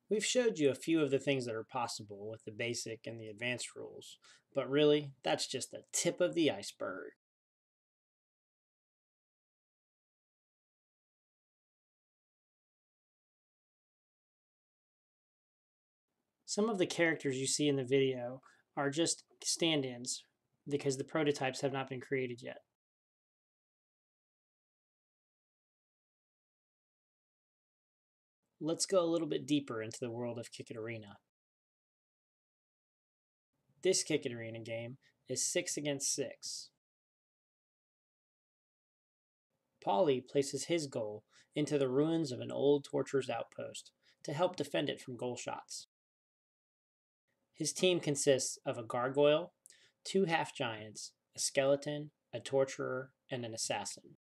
We've showed you a few of the things that are possible with the basic and the advanced rules, but really, that's just the tip of the iceberg. Some of the characters you see in the video are just stand-ins because the prototypes have not been created yet. Let's go a little bit deeper into the world of KiCKeT Arena. This KiCKeT Arena game is 6 against 6. Polly places his goal into the ruins of an old torturer's outpost to help defend it from goal shots. His team consists of a gargoyle, 2 half-giants, a skeleton, a torturer, and an assassin.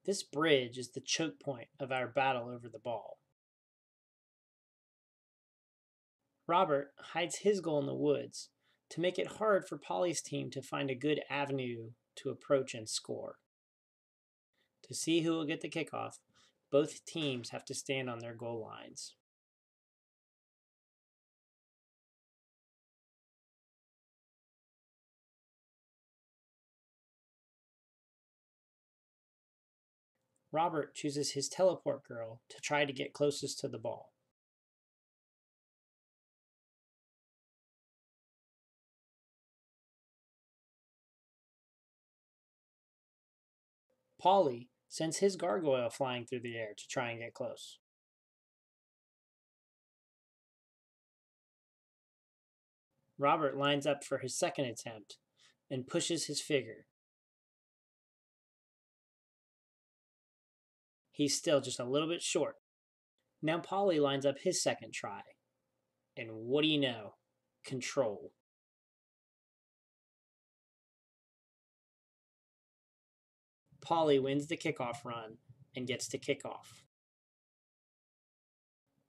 This bridge is the choke point of our battle over the ball. Robert hides his goal in the woods to make it hard for Polly's team to find a good avenue to approach and score. To see who will get the kickoff, both teams have to stand on their goal lines. Robert chooses his teleport girl to try to get closest to the ball. Polly sends his gargoyle flying through the air to try and get close. Robert lines up for his second attempt and pushes his figure. He's still just a little bit short. Now Polly lines up his second try. And what do you know? Control. Polly wins the kickoff run and gets to kick off.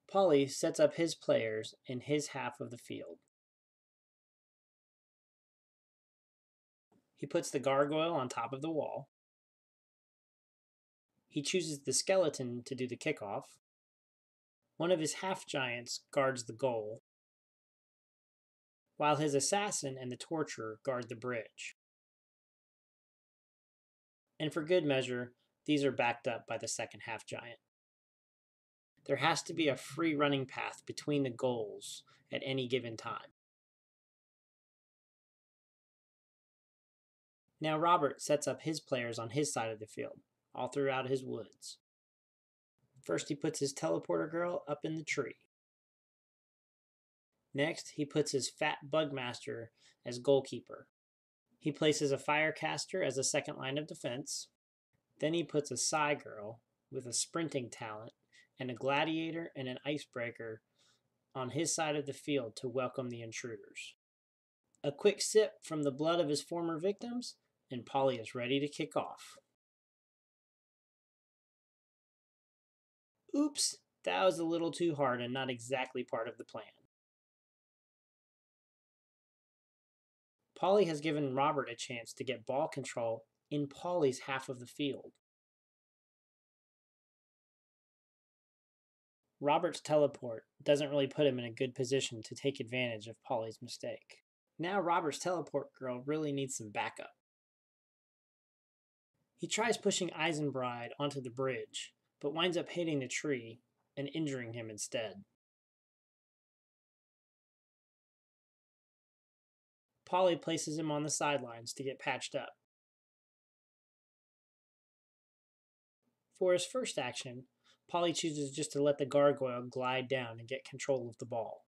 Polly sets up his players in his half of the field. He puts the gargoyle on top of the wall. He chooses the skeleton to do the kickoff. One of his half-giants guards the goal, while his assassin and the torturer guard the bridge. And for good measure, these are backed up by the second half-giant. There has to be a free running path between the goals at any given time. Now Robert sets up his players on his side of the field, all throughout his woods. First he puts his teleporter girl up in the tree. Next, he puts his fat bugmaster as goalkeeper. He places a firecaster as a second line of defense. Then he puts a Psy girl with a sprinting talent and a gladiator and an icebreaker on his side of the field to welcome the intruders. A quick sip from the blood of his former victims, and Polly is ready to kick off. Oops, that was a little too hard and not exactly part of the plan. Polly has given Robert a chance to get ball control in Polly's half of the field. Robert's teleport doesn't really put him in a good position to take advantage of Polly's mistake. Now Robert's teleport girl really needs some backup. He tries pushing Eisenbride onto the bridge, but winds up hitting the tree and injuring him instead. Polly places him on the sidelines to get patched up. For his first action, Polly chooses just to let the gargoyle glide down and get control of the ball.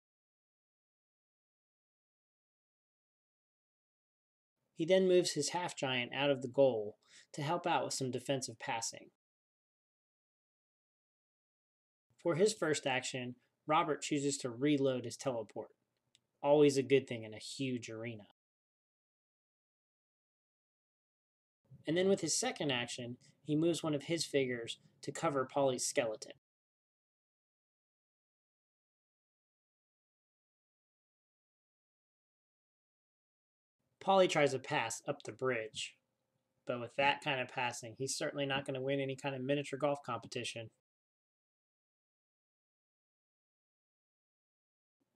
He then moves his half-giant out of the goal to help out with some defensive passing. For his first action, Robert chooses to reload his teleport. Always a good thing in a huge arena. And then with his second action, he moves one of his figures to cover Polly's skeleton. Polly tries a pass up the bridge, but with that kind of passing, he's certainly not going to win any kind of miniature golf competition.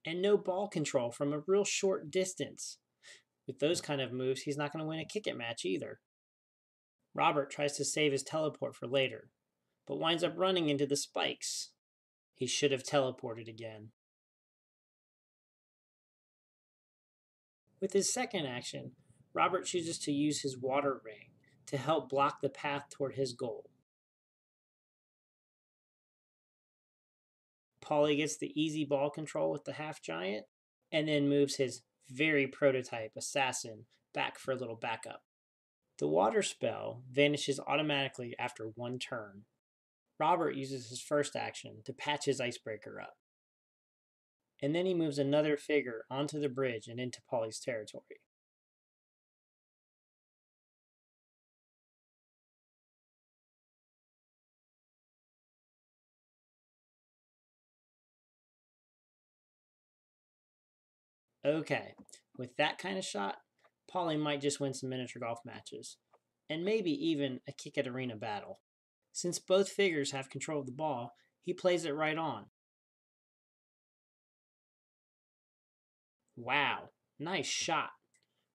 and no ball control from a real short distance. With those kind of moves, he's not going to win a KiCKeT match either. Robert tries to save his teleport for later, but winds up running into the spikes. He should have teleported again. With his second action, Robert chooses to use his water ring to help block the path toward his goal. Paulie gets the easy ball control with the half giant, and then moves his very prototype assassin back for a little backup. The water spell vanishes automatically after one turn. Robert uses his first action to patch his icebreaker up. And then he moves another figure onto the bridge and into Paulie's territory. Okay, with that kind of shot, Paulie might just win some miniature golf matches, and maybe even a KiCKeT arena battle. Since both figures have control of the ball, he plays it right on. Wow, nice shot.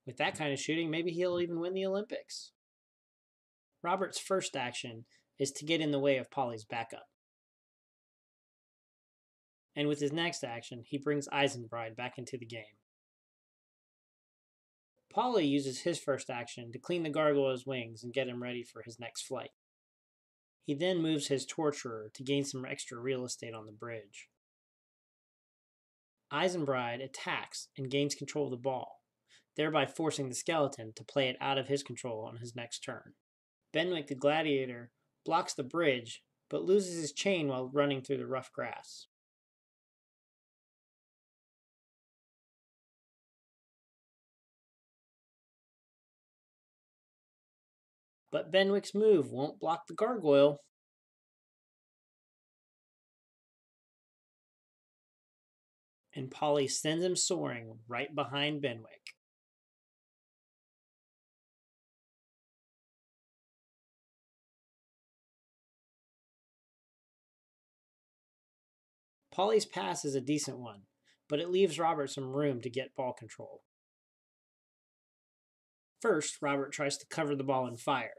With that kind of shooting, maybe he'll even win the Olympics. Robert's first action is to get in the way of Paulie's backup. And with his next action, he brings Eisenbride back into the game. Paulie uses his first action to clean the gargoyle's wings and get him ready for his next flight. He then moves his Torturer to gain some extra real estate on the bridge. Eisenbride attacks and gains control of the ball, thereby forcing the skeleton to play it out of his control on his next turn. Benwick the Gladiator blocks the bridge, but loses his chain while running through the rough grass. But Benwick's move won't block the gargoyle. And Paulie sends him soaring right behind Benwick. Paulie's pass is a decent one, but it leaves Robert some room to get ball control. First, Robert tries to cover the ball in fire.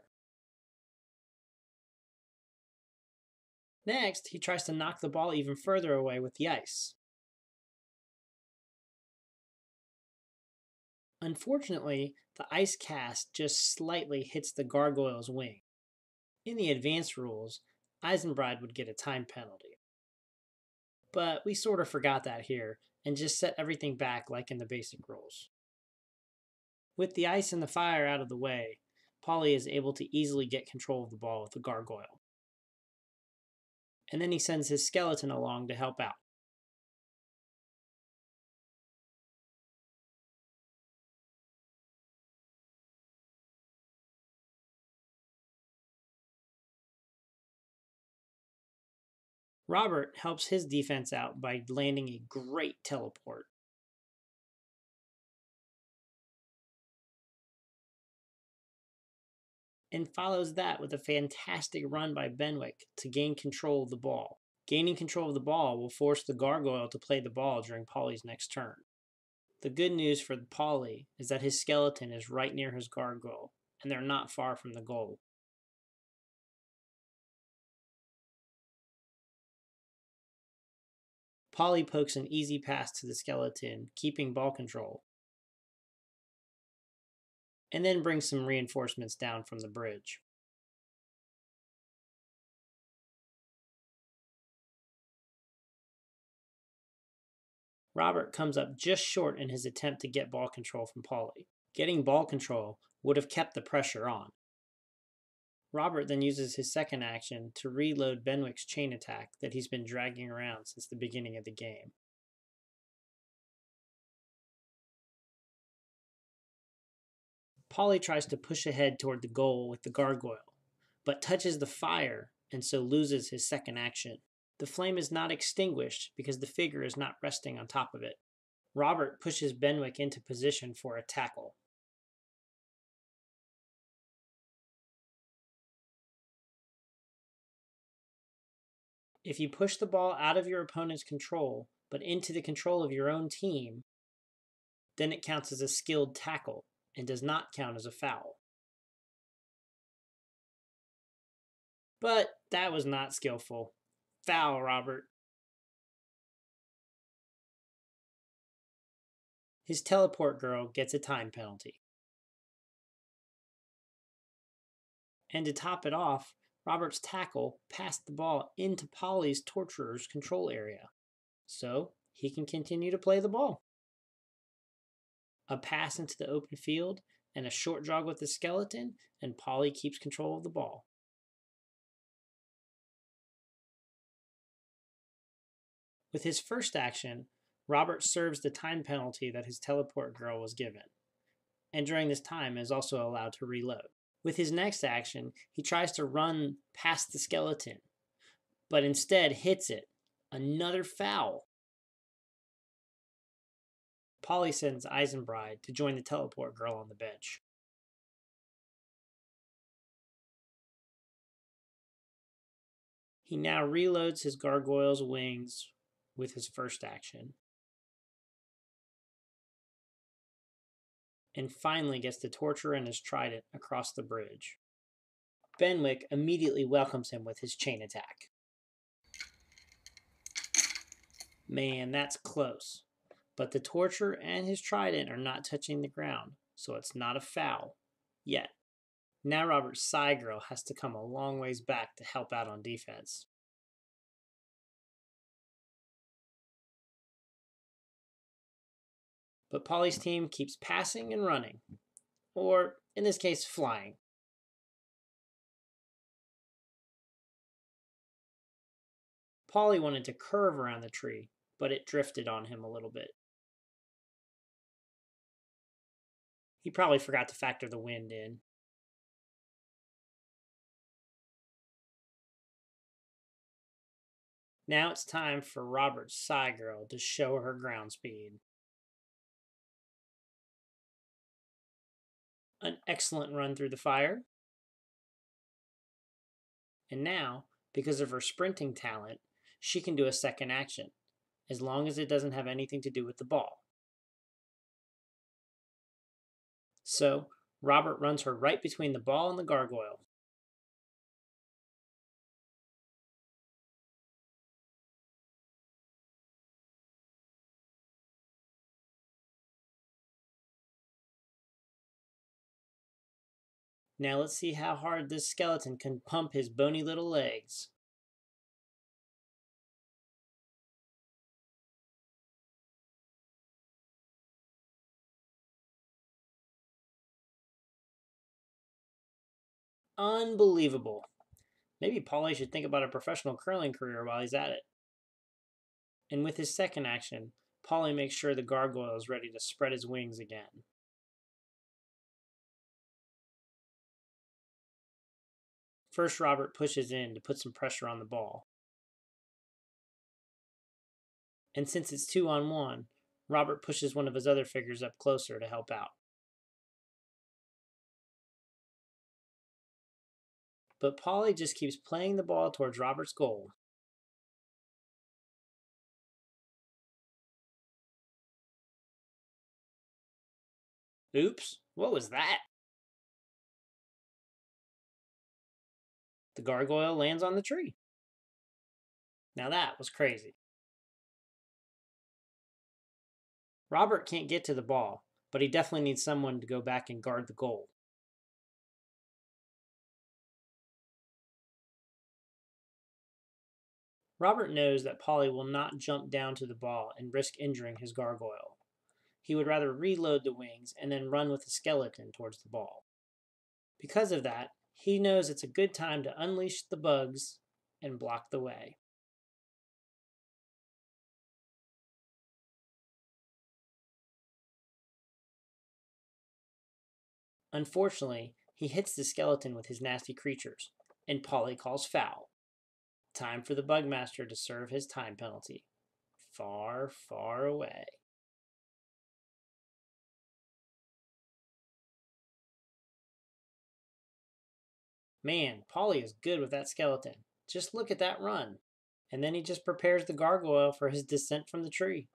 Next, he tries to knock the ball even further away with the ice. Unfortunately, the ice cast just slightly hits the gargoyle's wing. In the advanced rules, Eisenbride would get a time penalty. But we sort of forgot that here and just set everything back like in the basic rules. With the ice and the fire out of the way, Paulie is able to easily get control of the ball with the gargoyle. And then he sends his skeleton along to help out. Robert helps his defense out by landing a great teleport. And follows that with a fantastic run by Benwick to gain control of the ball. Gaining control of the ball will force the gargoyle to play the ball during Paulie's next turn. The good news for Paulie is that his skeleton is right near his gargoyle, and they're not far from the goal. Paulie pokes an easy pass to the skeleton, keeping ball control, and then brings some reinforcements down from the bridge. Robert comes up just short in his attempt to get ball control from Paulie. Getting ball control would have kept the pressure on. Robert then uses his second action to reload Benwick's chain attack that he's been dragging around since the beginning of the game. Paulie tries to push ahead toward the goal with the gargoyle, but touches the fire and so loses his second action. The flame is not extinguished because the figure is not resting on top of it. Robert pushes Benwick into position for a tackle. If you push the ball out of your opponent's control, but into the control of your own team, then it counts as a skilled tackle and does not count as a foul. But that was not skillful. Foul, Robert. His teleport girl gets a time penalty. And to top it off, Robert's tackle passed the ball into Polly's torturer's control area, so he can continue to play the ball. A pass into the open field and a short jog with the skeleton, and Polly keeps control of the ball. With his first action, Robert serves the time penalty that his teleport girl was given, and during this time is also allowed to reload. With his next action, he tries to run past the skeleton, but instead hits it. Another foul. Polly sends Eisenbride to join the teleport girl on the bench. He now reloads his gargoyle's wings with his first action, and finally gets the torturer and his trident across the bridge. Benwick immediately welcomes him with his chain attack. Man, that's close. But the torturer and his trident are not touching the ground, so it's not a foul yet. Now Robert's side girl has to come a long ways back to help out on defense. But Polly's team keeps passing and running, or in this case, flying. Polly wanted to curve around the tree, but it drifted on him a little bit. He probably forgot to factor the wind in. Now it's time for Robert's side girl to show her ground speed. An excellent run through the fire. And now, because of her sprinting talent, she can do a second action, as long as it doesn't have anything to do with the ball. So, Robert runs her right between the ball and the gargoyle. Now let's see how hard this skeleton can pump his bony little legs. Unbelievable. Maybe Polly should think about a professional curling career while he's at it. And with his second action, Polly makes sure the gargoyle is ready to spread his wings again. First, Robert pushes in to put some pressure on the ball. And since it's 2-on-1, Robert pushes one of his other figures up closer to help out. But Polly just keeps playing the ball towards Robert's goal. Oops, what was that? The gargoyle lands on the tree. Now that was crazy. Robert can't get to the ball, but he definitely needs someone to go back and guard the goal. Robert knows that Polly will not jump down to the ball and risk injuring his gargoyle. He would rather reload the wings and then run with the skeleton towards the ball. Because of that, he knows it's a good time to unleash the bugs and block the way. Unfortunately, he hits the skeleton with his nasty creatures, and Polly calls foul. Time for the Bugmaster to serve his time penalty. Far, far away. Man, Polly is good with that skeleton. Just look at that run. and then he just prepares the gargoyle for his descent from the tree.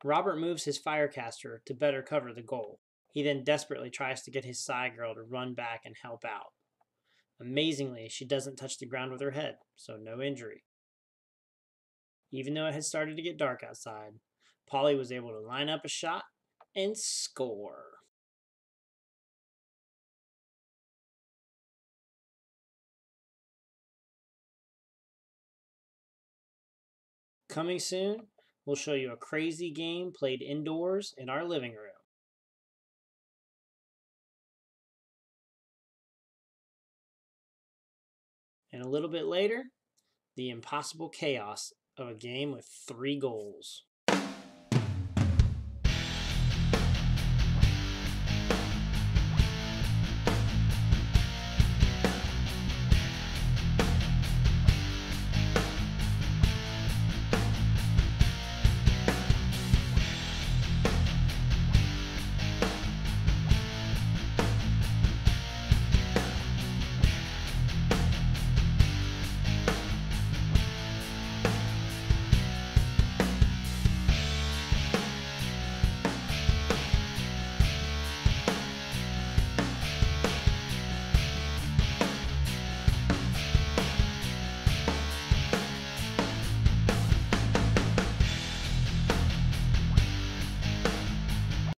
Robert moves his firecaster to better cover the goal. He then desperately tries to get his side girl to run back and help out. Amazingly, she doesn't touch the ground with her head, so no injury. Even though it had started to get dark outside, Polly was able to line up a shot and score. Coming soon, we'll show you a crazy game played indoors in our living room. And a little bit later, the impossible chaos of a game with 3 goals.